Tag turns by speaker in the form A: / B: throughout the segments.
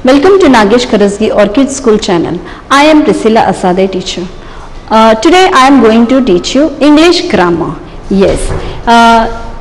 A: Welcome to Nagesh Karasgi Orchid School channel. I am Priscilla Asade, teacher. Today I am going to teach you English grammar. Yes.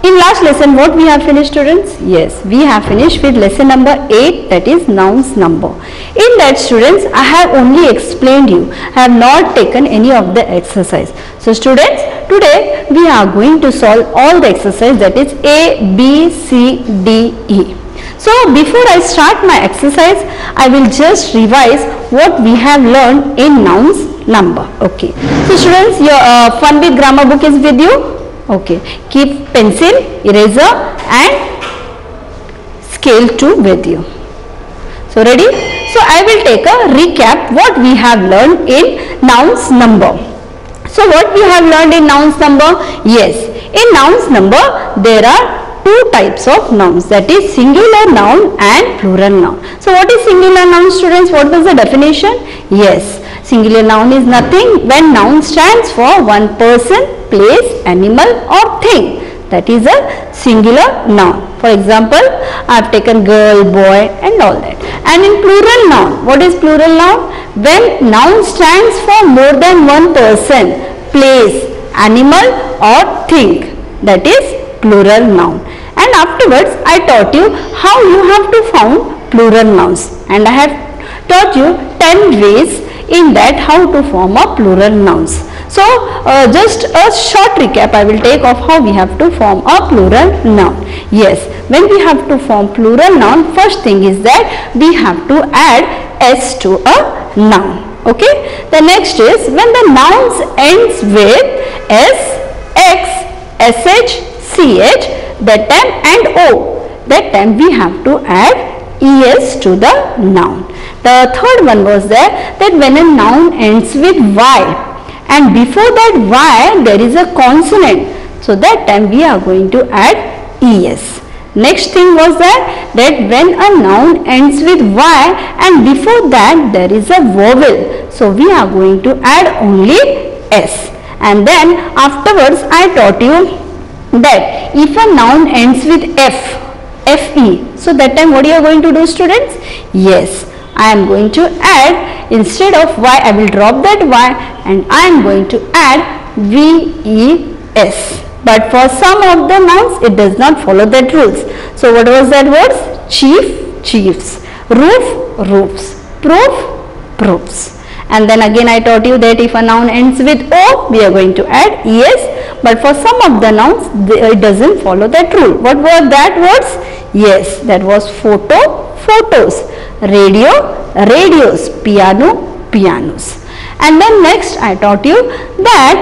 A: In last lesson what we have finished, students? Yes, we have finished with lesson number 8, that is nouns number. In that, students, I have only explained you. I have not taken any of the exercise. So students, today we are going to solve all the exercise, that is A, B, C, D, E. So before I start my exercise, I will just revise what we have learned in nouns number. Okay. So students, your Fun with Grammar book is with you. Okay. Keep pencil, eraser and scale too with you. So ready? So I will take a recap what we have learned in nouns number. So what we have learned in nouns number? Yes. In nouns number, there are two types of nouns, that is singular noun and plural noun. So what is singular noun, students? What was the definition? Yes, singular noun is nothing when noun stands for one person, place, animal or thing. That is a singular noun. For example, I have taken girl, boy and all that. And in plural noun, what is plural noun? When noun stands for more than one person, place, animal or thing. That is plural noun. And afterwards I taught you how you have to form plural nouns, and I have taught you 10 ways in that how to form a plural nouns. So just a short recap I will take of how we have to form a plural noun. Yes, when we have to form plural noun, first thing is that we have to add s to a noun. Okay. The next is when the nouns ends with s, x, sh, ch, that time and o, that time we have to add es to the noun. The third one was that when a noun ends with y and before that y there is a consonant, so that time we are going to add es. Next thing was that when a noun ends with y and before that there is a vowel, so we are going to add only s. And then afterwards I taught you that if a noun ends with fe, so that time what you are going to do, students? Yes, I am going to add, instead of y I will drop that y and I am going to add ves. But for some of the nouns it does not follow that rules. So what was that words? Chief, chiefs, roof, roofs, proof, proofs. And then again I taught you that if a noun ends with o, we are going to add es, but for some of the nouns it doesn't follow that rule. What were that words? Yes, that was photo, photos, radio, radios, piano, pianos. And then next I taught you that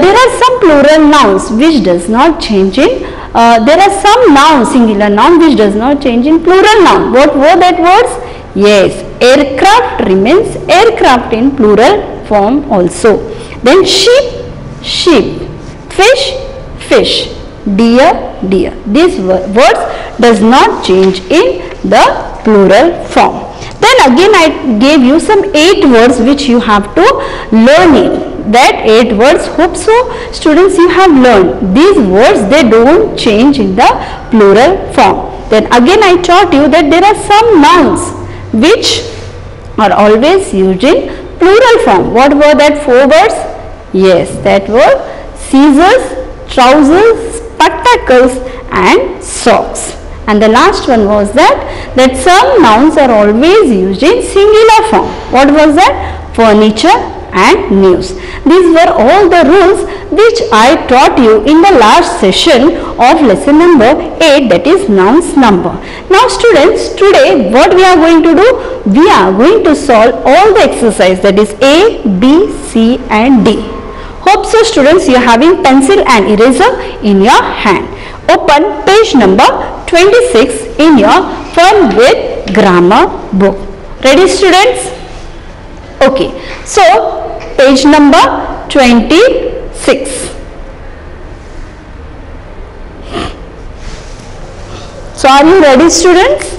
A: there are some plural nouns which does not change in, there are some nouns, singular noun which does not change in plural noun. What were that words? Yes, aircraft remains aircraft in plural form also. Then sheep, sheep, fish, fish, deer, deer. These words does not change in the plural form. Then again I gave you some 8 words which you have to learn it. That 8 words, hope so students you have learned. These words they don't change in the plural form. Then again I taught you that there are some nouns which are always used in plural form. What were that 4 words? Yes, that were scissors, trousers, spectacles and socks. And the last one was that some nouns are always used in singular form. What was that? Furniture and news. These were all the rules which I taught you in the last session of lesson number 8, that is nouns number. Now students, today what we are going to do? We are going to solve all the exercise, that is A, B, C and D. Hope so students you are having pencil and eraser in your hand. Open page number 26 in your Fun with Grammar book. Ready students? Okay, so page number 26. So are you ready students?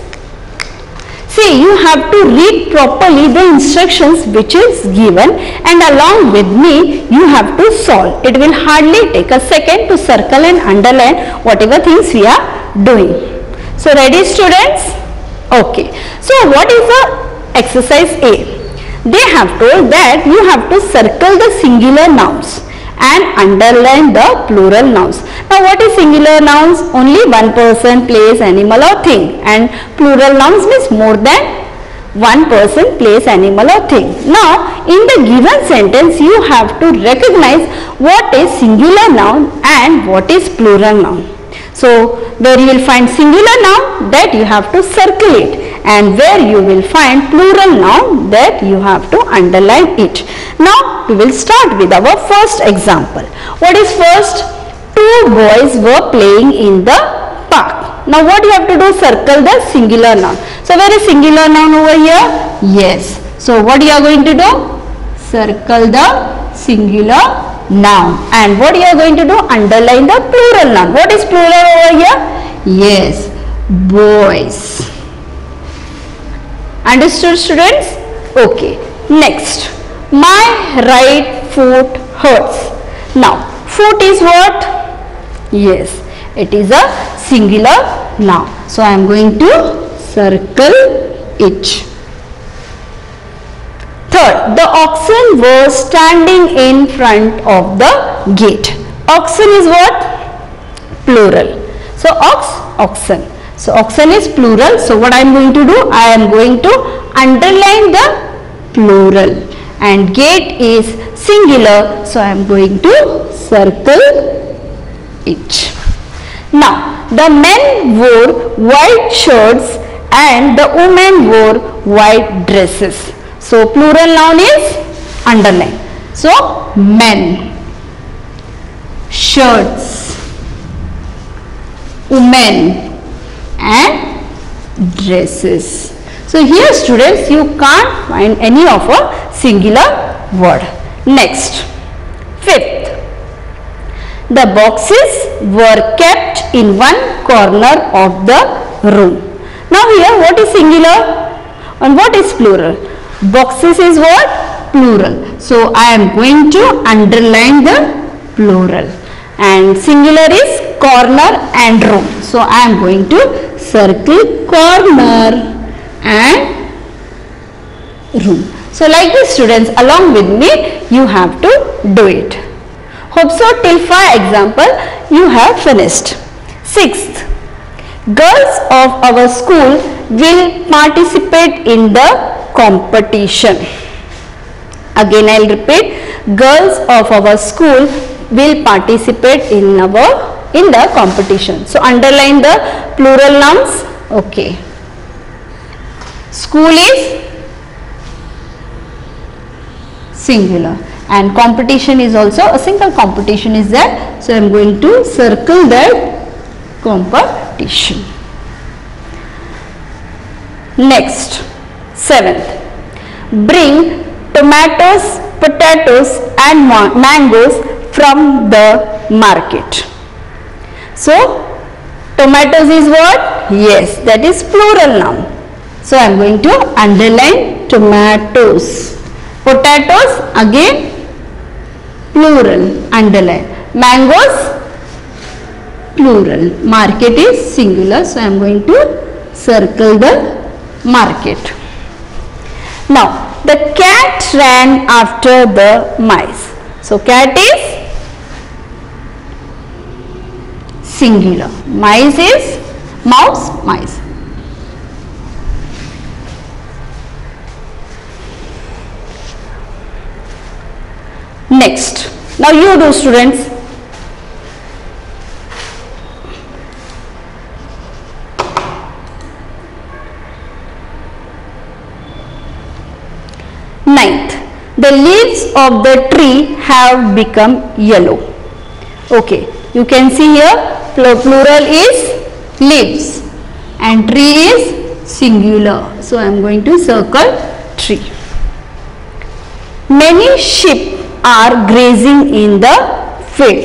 A: See, you have to read properly the instructions which is given and along with me you have to solve. It will hardly take a second to circle and underline whatever things we are doing. So ready students? Okay, so what is the exercise A? They have told that you have to circle the singular nouns and underline the plural nouns. Now what is singular nouns? Only one person, place, animal or thing, and plural nouns means more than one person, place, animal or thing. Now in the given sentence you have to recognize what is singular noun and what is plural noun. So where you will find singular noun, that you have to circle it, and where you will find plural noun, that you have to underline it. Now we will start with our first example. What is first? Two boys were playing in the park. Now what you have to do? Circle the singular noun. So where is singular noun over here? Yes. So what you are going to do? Circle the singular noun. And what you are going to do? Underline the plural noun. What is plural over here? Yes, boys. Understood, students? Okay. Next, my right foot hurts. Now foot is what? Yes, it is a singular noun. So I am going to circle it. Third, the oxen were standing in front of the gate. Oxen is what? Plural. So oxen. So oxen is plural. So what I am going to do? I am going to underline the plural. And gate is singular. So I am going to circle it. Now the men wore white shirts and the women wore white dresses. So plural noun is underline. So men, shirts, women and dresses. So here students, you can't find any of a singular word. Next, fifth, the boxes were kept in one corner of the room. Now here what is singular and what is plural? Boxes is what? Plural. So I am going to underline the plural. And singular is corner and room. So I am going to circle corner and room. So like this students, along with me you have to do it. Hope so till 5 example you have finished. Sixth, girls of our school will participate in the competition. Again I will repeat, girls of our school will participate in the competition. So underline the plural nouns. Okay. School is singular and competition is also a single competition is there. So I am going to circle that competition. Next, seventh, bring tomatoes, potatoes and mangoes from the market. So tomatoes is what? Yes, that is plural noun. So I am going to underline tomatoes. Potatoes again plural, underline. Mangoes plural. Market is singular. So I am going to circle the market. Now the cat ran after the mice. So cat is singular. Mice is mouse, mice. Next, now you do students. Ninth, the leaves of the tree have become yellow. Okay, you can see here plural is leaves and tree is singular. So I am going to circle tree. Many sheep are grazing in the field.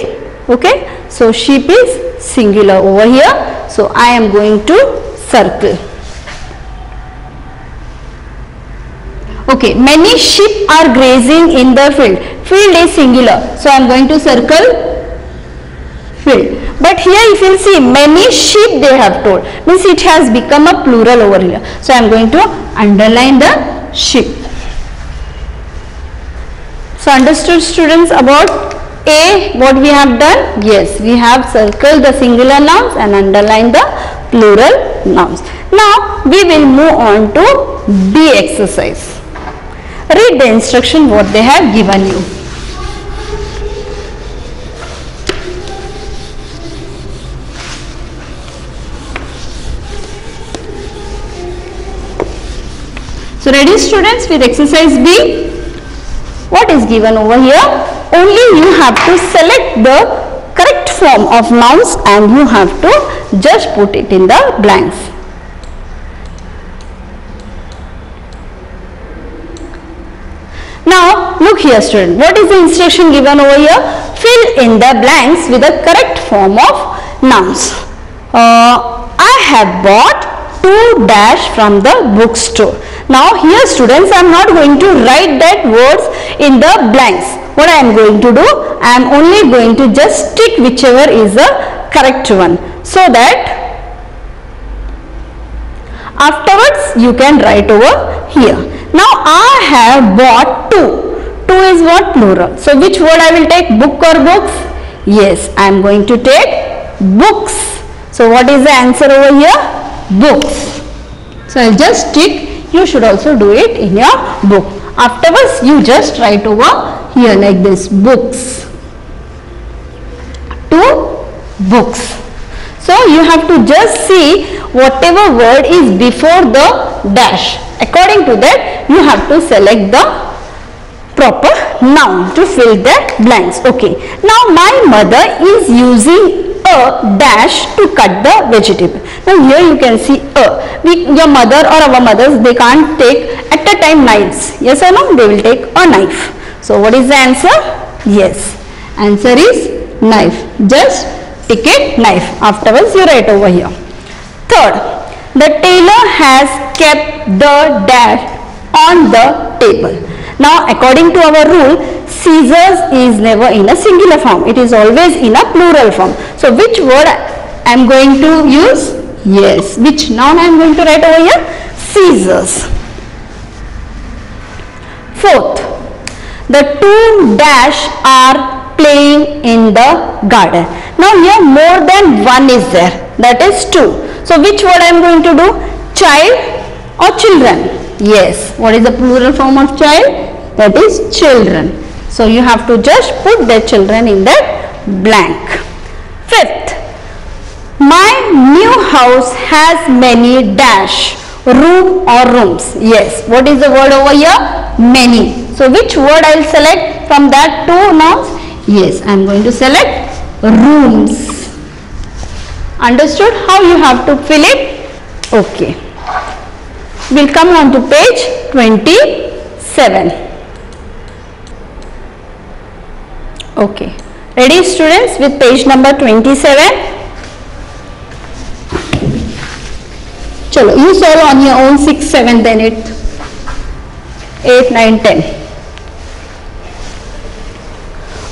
A: Okay, so sheep is singular over here. So I am going to circle. Okay, many sheep are grazing in the field. Field is singular. So I am going to circle filled. But here if you see, many sheep they have told, means it has become a plural over here. So I am going to underline the sheep. So understood students about A, what we have done? Yes, we have circled the singular nouns and underlined the plural nouns. Now we will move on to B exercise. Read the instruction what they have given you. So ready students with exercise B? What is given over here? Only you have to select the correct form of nouns and you have to just put it in the blanks. Now look here student, what is the instruction given over here? Fill in the blanks with the correct form of nouns. I have bought 2 dash from the bookstore. Now here students, I am not going to write that words in the blanks. What I am going to do, I am only going to just tick whichever is the correct one, so that afterwards you can write over here. Now I have bought 2. 2 is what? Plural. So which word I will take? Book or books? Yes, I am going to take books. So what is the answer over here? Books. So I will just tick. You should also do it in your book. Afterwards you just write over here like this, books. 2 books. So you have to just see whatever word is before the dash. According to that you have to select the proper noun to fill the blanks. Okay. Now my mother is using a dash to cut the vegetable. Now here you can see your mother or our mothers, they can't take at a time knives. Yes or no? They will take a knife. So what is the answer? Yes. Answer is knife. Just tick it knife. Afterwards you write over here. Third, the tailor has kept the dash on the table. Now according to our rule, scissors is never in a singular form. It is always in a plural form. So which word I am going to use? Yes. Which noun I am going to write over here? Scissors. Fourth, the 2 dash are playing in the garden. Now here more than one is there. That is 2. So which word I am going to do? Child or children? Yes. What is the plural form of child? That is children. So you have to just put the children in that blank. Fifth, my new house has many dash room or rooms. Yes. What is the word over here? Many. So which word I will select from that 2 nouns? Yes, I am going to select rooms. Understood how you have to fill it? Okay. We'll come on to page 27. Okay. Ready students with page number 27? Chalo, you solve on your own 6, 7, then 8, 9, 10.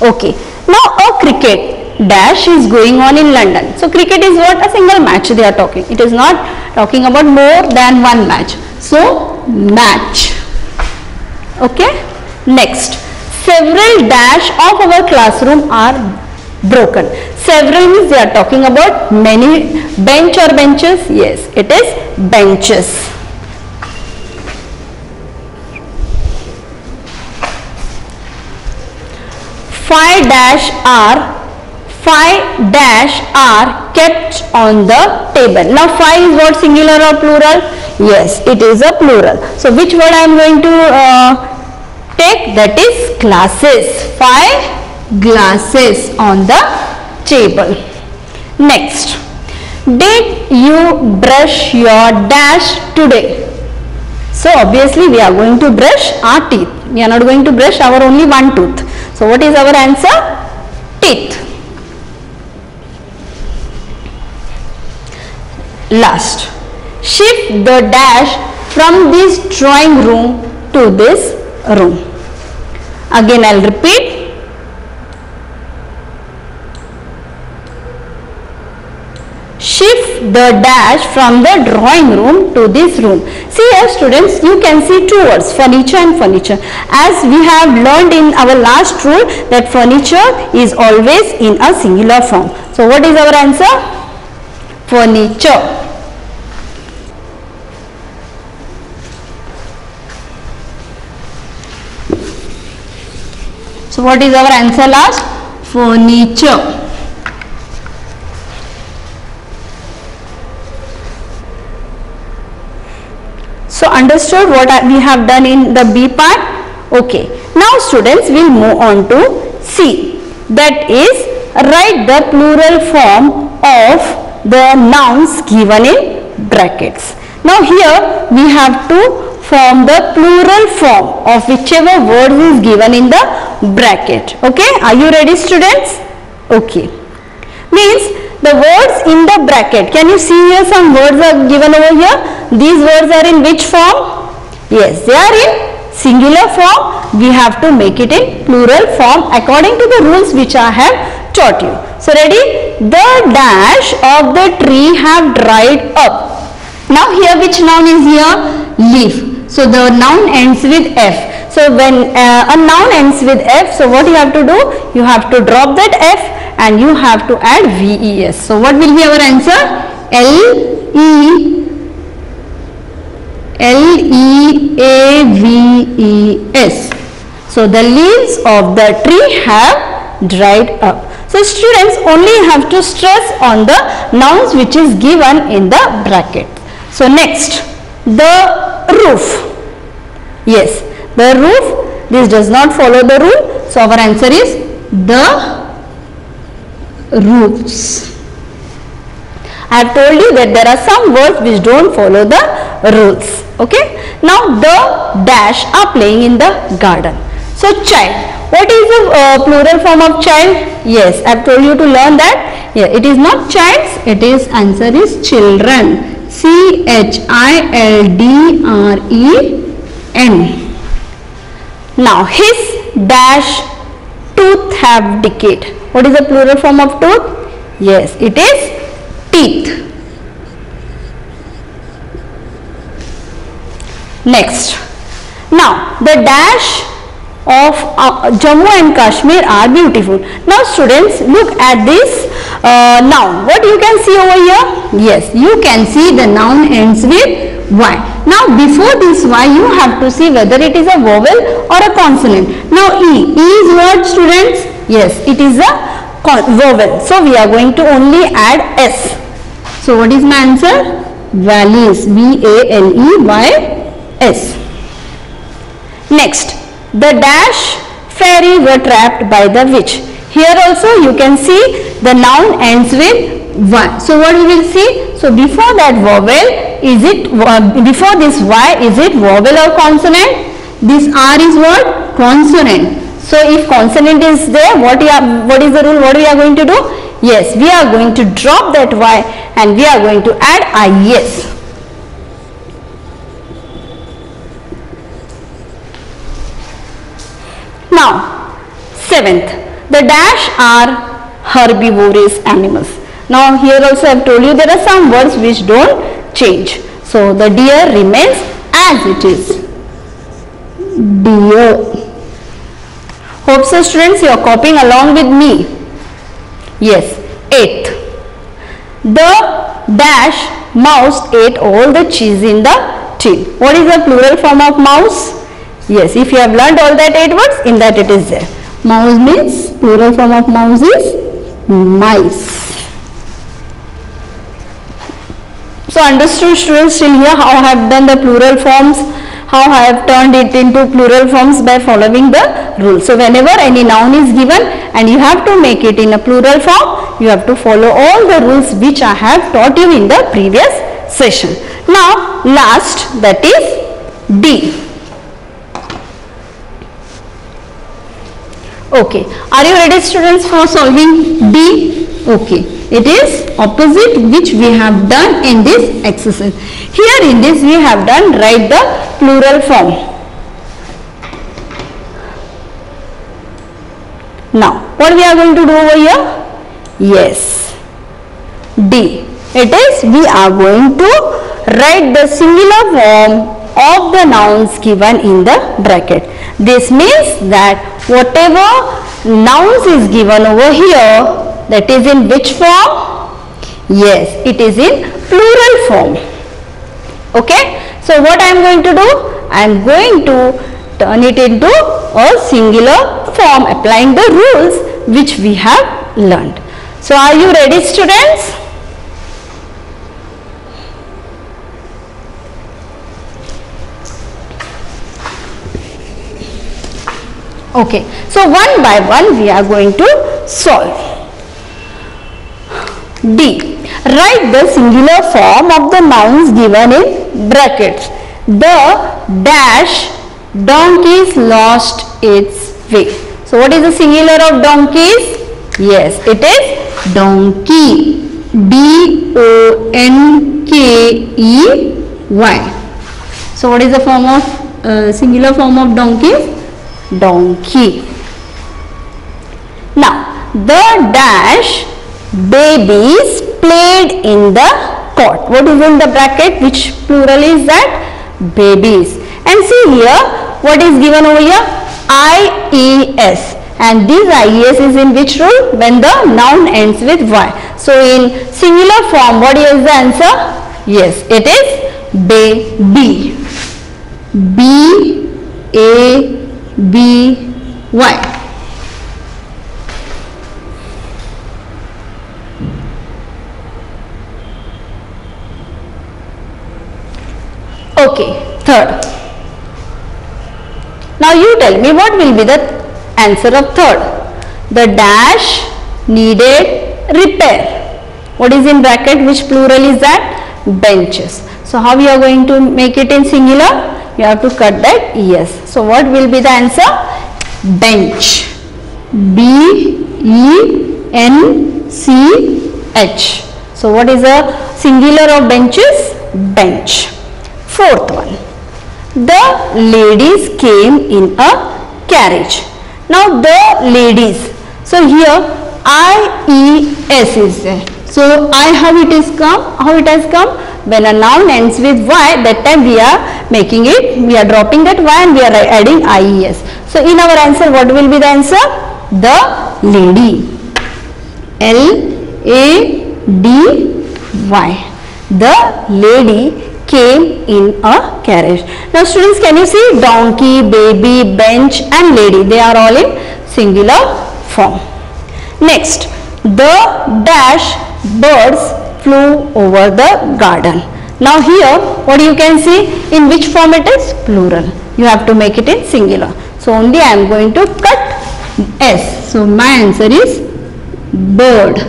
A: Okay. Now a cricket dash is going on in London. So cricket is what? A single match they are talking. It is not talking about more than one match. So match. Okay. Next. Several dash of our classroom are broken. Several means they are talking about many. Bench or benches? Yes, it is benches. Five dash are kept on the table. Now 5 is what? Singular or plural? Yes, it is a plural. So which word I am going to take? That is glasses. 5 glasses on the table. Next, did you brush your dash today? So obviously we are going to brush our teeth. We are not going to brush our only one tooth. So what is our answer? Teeth. Last, shift the dash from this drawing room to this room. Again I will repeat. the dash from the drawing room to this room. See here students, you can see two words, furniture and furniture. As we have learned in our last rule that furniture is always in a singular form. So what is our answer? Furniture. So what is our answer last? Furniture. So understood what we have done in the B part? Okay. Now students will move on to C. That is, write the plural form of the nouns given in brackets. Now here we have to form the plural form of whichever word is given in the bracket. Okay, are you ready students? Okay, means the words in the bracket, can you see here some words are given over here? These words are in which form? Yes, they are in singular form. We have to make it in plural form according to the rules which I have taught you. So ready? The dash of the tree have dried up. Now here which noun is here? Leaf. So the noun ends with F. So when a noun ends with F, so what you have to do? You have to drop that F and you have to add VES. So what will be our answer? L-E-A-V-E-S. So the leaves of the tree have dried up. So students only have to stress on the nouns which is given in the bracket. So next, the roof. Yes, the roof, this does not follow the rule. So our answer is the roofs. I have told you that there are some words which don't follow the rules. Okay. Now the dash are playing in the garden. So child. What is the plural form of child? Yes, I have told you to learn that. Yeah, it is not childs. It is answer is children. C-H-I-L-D-R-E-N. Now his dash tooth have decayed. What is the plural form of tooth? Yes, it is teeth. Next, now the dash of Jammu and Kashmir are beautiful. Now students, look at this noun. What you can see over here? Yes, you can see the noun ends with Y. Now before this Y, you have to see whether it is a vowel or a consonant. Now E is what students? Yes, it is a vowel. So we are going to only add S. So what is my answer? Valleys. V-A-L-E-Y-S. Next, the dash fairy were trapped by the witch. Here also you can see the noun ends with Y. So what we will see? So before that vowel, is it before this Y, is it vowel or consonant? This R is what? Consonant. So if consonant is there, what is the rule? What we are going to do? Yes, we are going to drop that Y and we are going to add IES. Now, seventh, the dash are herbivorous animals. Now, here also I have told you there are some words which don't change. So, the deer remains as it is. Deer. Hope so students, you are copying along with me. Yes, eighth. The dash mouse ate all the cheese in the tin. What is the plural form of mouse? Yes, if you have learned all that 8 words, in that it is there. Mouse means, plural form of mouse is mice. So understood students till here how I have done the plural forms, how I have turned it into plural forms by following the rule. So whenever any noun is given and you have to make it in a plural form, you have to follow all the rules which I have taught you in the previous session. Now last, that is D. Okay, are you ready students for solving D? Okay, it is opposite which we have done in this exercise. Here in this we have done write the plural form. Now what we are going to do over here? Yes, D. It is we are going to write the singular form of the nouns given in the bracket. This means that whatever nouns is given over here, that is in which form? Yes, it is in plural form. Okay. So what I am going to do? I am going to turn it into a singular form, applying the rules which we have learned. So are you ready, students? Okay, so one by one we are going to solve. D. Write the singular form of the nouns given in brackets. The dash donkeys lost its way. So what is the singular of donkeys? Yes, it is donkey. D-O-N-K-E-Y. So what is the form of singular form of donkeys? Donkey. Now the dash babies played in the court. What is in the bracket? Which plural is that? Babies. And see here, what is given over here? IES. And this IES is in which rule? When the noun ends with Y. So in singular form, what is the answer? Yes, it is baby. B-A-B-Y. Okay, third. Now you tell me what will be the answer of third. The dash needed repair. What is in bracket? Which plural is that? Benches. So how we are going to make it in singular? You have to cut that ES. So what will be the answer? Bench. B-E-N-C-H. So what is the singular of benches? Bench. Fourth one. The ladies came in a carriage. Now the ladies. So here I-E-S is there. So I, how it is come? How it has come? When a noun ends with Y, that time we are making it, we are dropping that Y and we are adding IES. So in our answer, what will be the answer? The lady. L-A-D-Y. The lady came in a carriage. Now students, can you see donkey, baby, bench and lady? They are all in singular form. Next, the dash birds flew over the garden. Now here, what you can see, in which form it is? Plural. You have to make it in singular. So only I am going to cut S. So my answer is bird.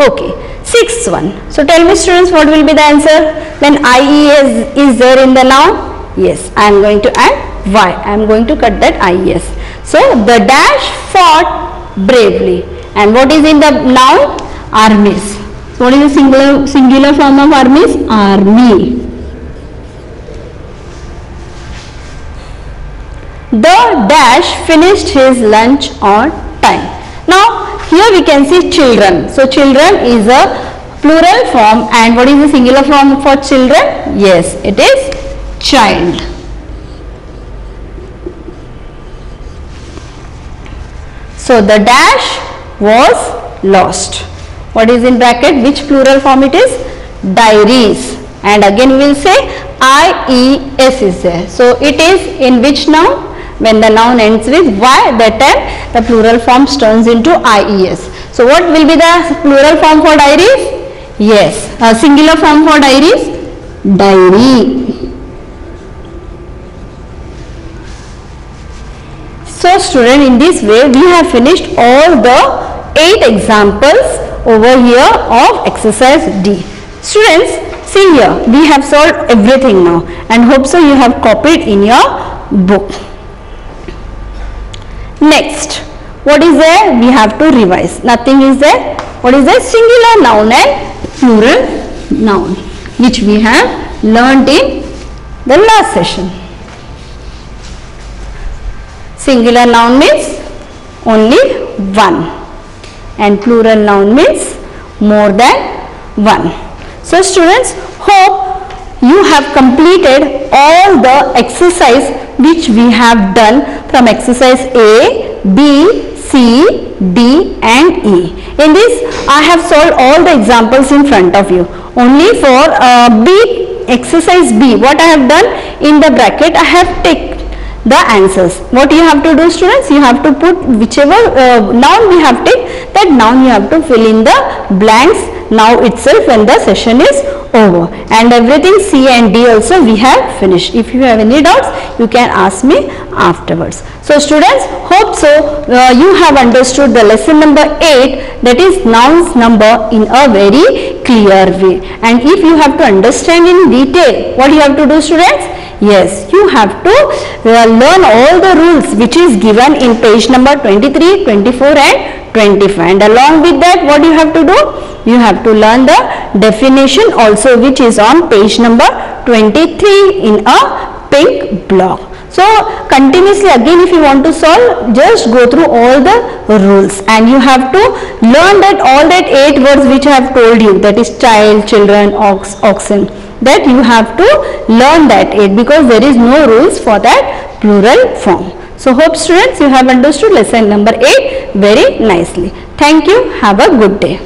A: Okay, sixth one. So tell me students, what will be the answer when IES is there in the noun? Yes, I am going to add Y. I am going to cut that IES. So the dash fought bravely. And what is in the noun? Armies. So what is the singular form of armies? Army. The dash finished his lunch on time. Now here we can see children. So children is a plural form, and what is the singular form for children? Yes, it is child. So the dash was lost. What is in bracket? Which plural form it is? Diaries. And again we will say IES is there. So it is in which noun? When the noun ends with Y, that time the plural form turns into IES. So what will be the plural form for diaries? Yes, singular form for diaries? Diary. So student, in this way we have finished all the 8 examples over here of exercise D. Students, see here, we have solved everything now and hope so you have copied in your book. Next, what is there? We have to revise. Nothing is there. What is there? Singular noun and plural noun, which we have learned in the last session. Singular noun means only one. and plural noun means more than one. So students, hope you have completed all the exercise which we have done from exercise A, B, C, D and E. In this I have solved all the examples in front of you. Only for B, exercise B, what I have done, in the bracket I have ticked the answers. What you have to do students, you have to put whichever noun we have ticked, that noun you have to fill in the blanks now itself when the session is over, and everything C and D also we have finished. If you have any doubts, you can ask me afterwards. So students, hope so you have understood the lesson number 8, that is nouns number, in a very clear way. And if you have to understand in detail, what you have to do students? Yes, you have to learn all the rules which is given in page number 23, 24 and 25, and along with that what you have to do? You have to learn the definition also, which is on page number 23 in a pink block. So continuously again, if you want to solve, just go through all the rules, and you have to learn that all that 8 words which I have told you, that is child, children, ox, oxen, that you have to learn that 8, because there is no rules for that plural form. So hope students you have understood lesson number 8 very nicely. Thank you. Have a good day.